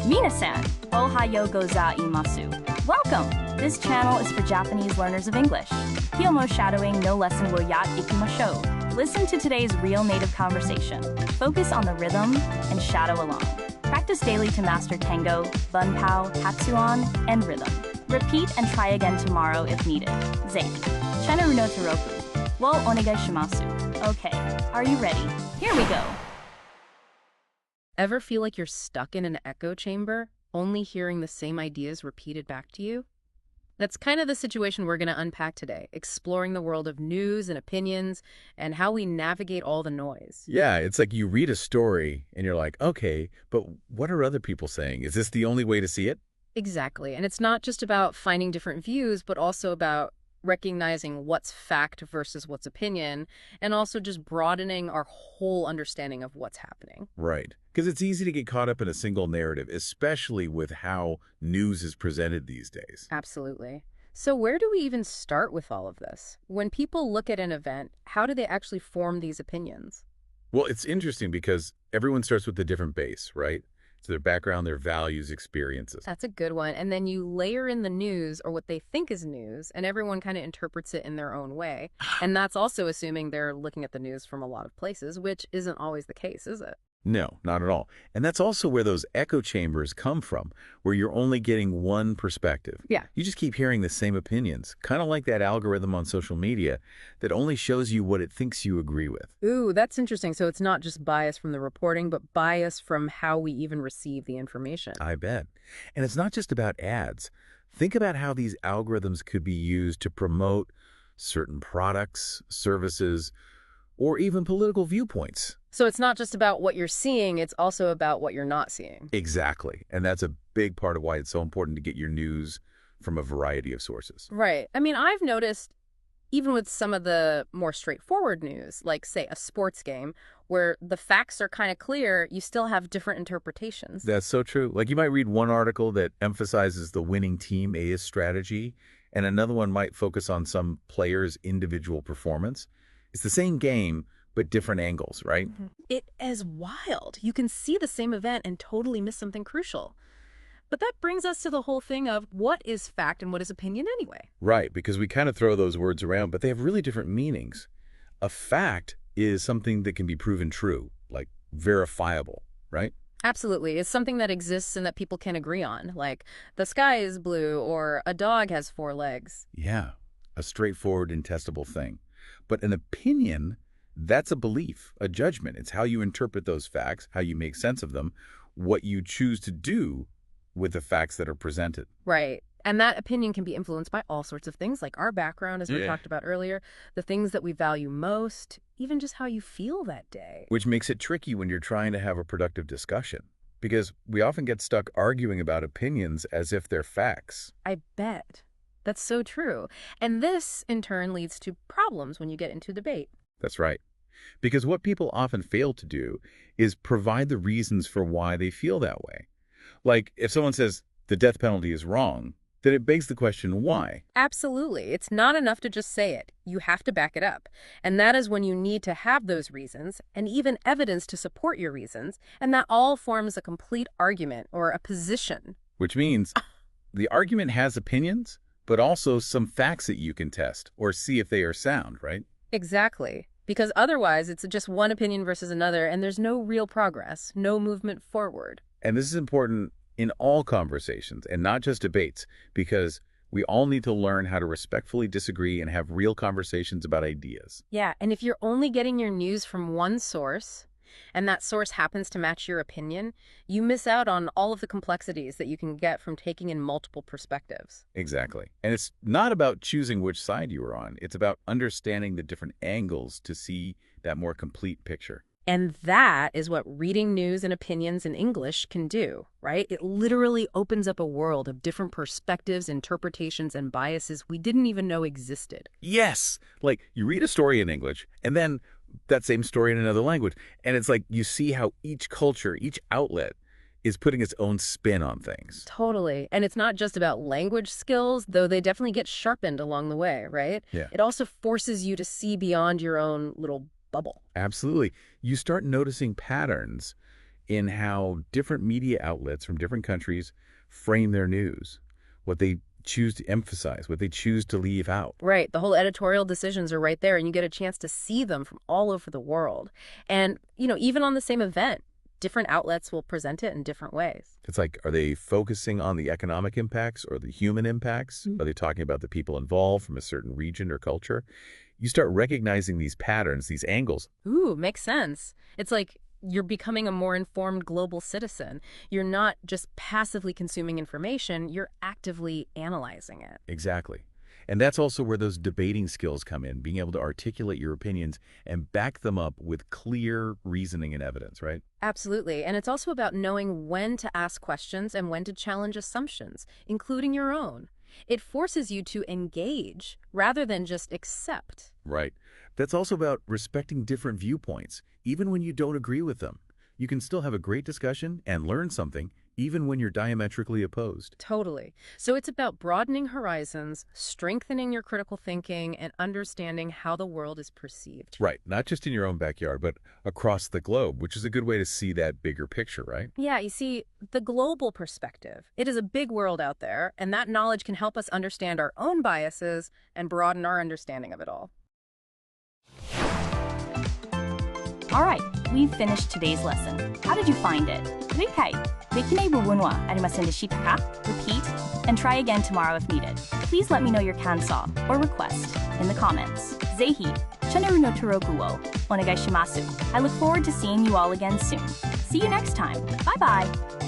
Minasan, ohayo gozaimasu. Welcome! This channel is for Japanese learners of English. Hyomo shadowing no lesson will yat ikimashou. Listen to today's real native conversation. Focus on the rhythm and shadow along. Practice daily to master tango, bunpao, hatsuan, and rhythm. Repeat and try again tomorrow if needed. Zake. Chenaru no Toroku. Wo onegai shimasu. Okay, are you ready? Here we go. Ever feel like you're stuck in an echo chamber, only hearing the same ideas repeated back to you? That's kind of the situation we're going to unpack today, exploring the world of news and opinions and how we navigate all the noise. Yeah, it's like you read a story and you're like, okay, but what are other people saying? Is this the only way to see it? Exactly. And it's not just about finding different views, but also about recognizing what's fact versus what's opinion, and also just broadening our whole understanding of what's happening. Right. Because it's easy to get caught up in a single narrative, especially with how news is presented these days. Absolutely. So where do we even start with all of this? When people look at an event, how do they actually form these opinions? Well, it's interesting because everyone starts with a different base, right? So their background, their values, experiences. That's a good one. And then you layer in the news or what they think is news, and everyone kind of interprets it in their own way. And that's also assuming they're looking at the news from a lot of places, which isn't always the case, is it? No, not at all. And that's also where those echo chambers come from, where you're only getting one perspective. Yeah. You just keep hearing the same opinions, kind of like that algorithm on social media that only shows you what it thinks you agree with. Ooh, that's interesting. So it's not just bias from the reporting, but bias from how we even receive the information. I bet. And it's not just about ads. Think about how these algorithms could be used to promote certain products, services, or even political viewpoints. So it's not just about what you're seeing, it's also about what you're not seeing. Exactly. And that's a big part of why it's so important to get your news from a variety of sources. Right. I mean, I've noticed, even with some of the more straightforward news, like, say, a sports game, where the facts are kind of clear, you still have different interpretations. That's so true. Like, you might read one article that emphasizes the winning team A's strategy, and another one might focus on some player's individual performance. It's the same game, but different angles, right? Mm-hmm. It is wild. You can see the same event and totally miss something crucial. But that brings us to the whole thing of what is fact and what is opinion anyway? Right, because we kind of throw those words around, but they have really different meanings. A fact is something that can be proven true, like verifiable, right? Absolutely. It's something that exists and that people can agree on, like the sky is blue or a dog has 4 legs. Yeah, a straightforward and testable thing. But an opinion, that's a belief, a judgment. It's how you interpret those facts, how you make sense of them, what you choose to do with the facts that are presented. Right. And that opinion can be influenced by all sorts of things, like our background, as we talked about earlier, the things that we value most, even just how you feel that day. Which makes it tricky when you're trying to have a productive discussion, because we often get stuck arguing about opinions as if they're facts. I bet. That's so true. And this, in turn, leads to problems when you get into debate. That's right. Because what people often fail to do is provide the reasons for why they feel that way. Like, if someone says the death penalty is wrong, then it begs the question, why? Absolutely. It's not enough to just say it. You have to back it up. And that is when you need to have those reasons and even evidence to support your reasons. And that all forms a complete argument or a position. Which means the argument has opinions, but also some facts that you can test or see if they are sound, right? Exactly. Because otherwise, it's just one opinion versus another, and there's no real progress, no movement forward. And this is important in all conversations and not just debates, because we all need to learn how to respectfully disagree and have real conversations about ideas. Yeah, and if you're only getting your news from one source, and that source happens to match your opinion, you miss out on all of the complexities that you can get from taking in multiple perspectives. Exactly. And it's not about choosing which side you are on. It's about understanding the different angles to see that more complete picture. And that is what reading news and opinions in English can do, right? It literally opens up a world of different perspectives, interpretations, and biases we didn't even know existed. Yes! Like, you read a story in English, and then that same story in another language. And it's like you see how each culture, each outlet is putting its own spin on things. Totally. And it's not just about language skills, though they definitely get sharpened along the way, right? Yeah. It also forces you to see beyond your own little bubble. Absolutely. You start noticing patterns in how different media outlets from different countries frame their news, what they choose to emphasize, what they choose to leave out. Right. The whole editorial decisions are right there, and you get a chance to see them from all over the world. And, even on the same event, different outlets will present it in different ways. It's like, are they focusing on the economic impacts or the human impacts? Are they talking about the people involved from a certain region or culture? You start recognizing these patterns, these angles. Ooh, makes sense. It's like you're becoming a more informed global citizen. You're not just passively consuming information, you're actively analyzing it. Exactly. And that's also where those debating skills come in, being able to articulate your opinions and back them up with clear reasoning and evidence, right? Absolutely. And it's also about knowing when to ask questions and when to challenge assumptions, including your own. It forces you to engage rather than just accept. Right. That's also about respecting different viewpoints, even when you don't agree with them. You can still have a great discussion and learn something, even when you're diametrically opposed. Totally. So it's about broadening horizons, strengthening your critical thinking, and understanding how the world is perceived. Right. Not just in your own backyard, but across the globe, which is a good way to see that bigger picture, right? Yeah, you see, the global perspective. It is a big world out there, and that knowledge can help us understand our own biases and broaden our understanding of it all. All right, we've finished today's lesson. How did you find it? 理解できない部分はありませんでしたか? Repeat and try again tomorrow if needed. Please let me know your感想 or request in the comments. ぜひチャンネルの登録をお願いします. I look forward to seeing you all again soon. See you next time. Bye bye.